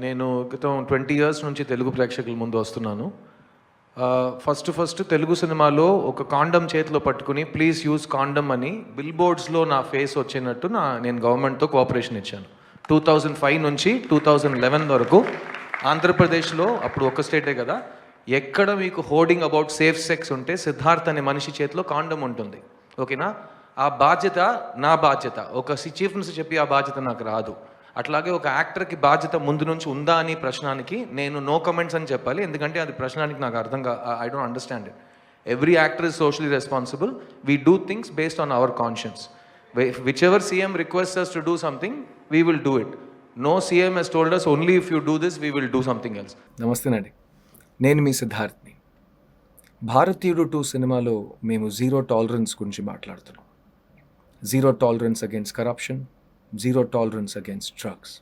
నేను క్రితం 20 ఇయర్స్ నుంచి తెలుగు ప్రేక్షకుల ముందు వస్తున్నాను. ఫస్ట్ తెలుగు సినిమాలో ఒక కాండమ్ చేతిలో పట్టుకుని ప్లీజ్ యూజ్ కాండమ్ అని బిల్ బోర్డ్స్లో నా ఫేస్ వచ్చినట్టు నేను గవర్నమెంట్తో కోఆపరేషన్ ఇచ్చాను. 2005 నుంచి 2011 వరకు ఆంధ్రప్రదేశ్లో, అప్పుడు ఒక స్టేటే కదా, ఎక్కడ మీకు హోర్డింగ్ అబౌట్ సేఫ్ సెక్స్ ఉంటే సిద్ధార్థ్ అనే మనిషి చేతిలో కాండమ్ ఉంటుంది. ఓకేనా? ఆ బాధ్యత నా బాధ్యత. ఒక చీఫ్ మినిస్టర్ చెప్పి ఆ బాధ్యత నాకు రాదు. అట్లాగే ఒక యాక్టర్కి బాధ్యత ముందు నుంచి ఉందా అని ప్రశ్నానికి నేను నో కమెంట్స్ అని చెప్పాలి. ఎందుకంటే అది ప్రశ్నానికి నాకు I don't understand it. Every actor is socially responsible. We do things based on our conscience. Which ever CM request us to do something, we will do it. No CM has told us only if you do this we will do something else. నమస్తేనండి, నేను మీ సిద్ధార్థ్ని. భారతీయుడు 2 సినిమాలో మేము zero tolerance గురించి మాట్లాడుతున్నాం. Zero tolerance against corruption, zero tolerance against drugs.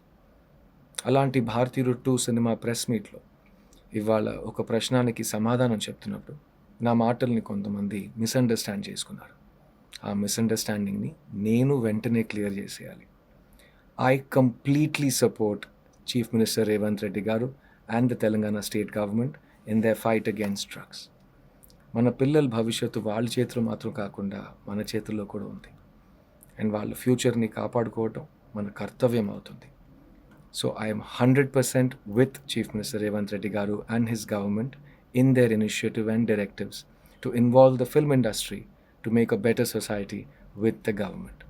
అలాంటి భారతీయుడు 2 సినిమా ప్రెస్ మీట్లో ఇవాళ ఒక ప్రశ్నానికి సమాధానం చెప్తున్నప్పుడు నా మాటల్ని కొంతమంది మిస్అండర్స్టాండ్ చేసుకున్నారు. ఆ మిస్అండర్స్టాండింగ్ని నేను వెంటనే క్లియర్ చేసేయాలి. I completely support chief minister Revanth Reddy garu and the Telangana state government in their fight against drugs. మన పిల్లల భవిష్యత్తు వాళ్ళ చేతిలో మాత్రం కాకుండా మన చేతుల్లో కూడా ఉంది. అండ్ వాళ్ళ ఫ్యూచర్ని కాపాడుకోవటం మన కర్తవ్యం అవుతుంది. So I'm 100% with chief minister Revanth Reddy garu and his government in their initiative and directives to involve the film industry to make a better society with the government.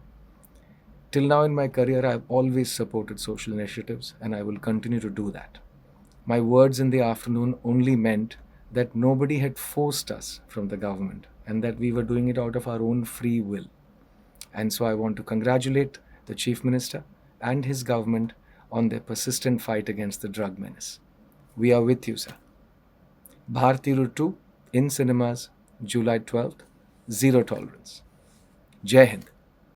Till now in my career, I have always supported social initiatives and I will continue to do that. My words in the afternoon only meant that nobody had forced us from the government and that we were doing it out of our own free will. And so I want to congratulate the Chief Minister and his government on their persistent fight against the drug menace. We are with you, sir. Bharatiyu 2 in cinemas, July 12th. Zero tolerance. Jai Hind.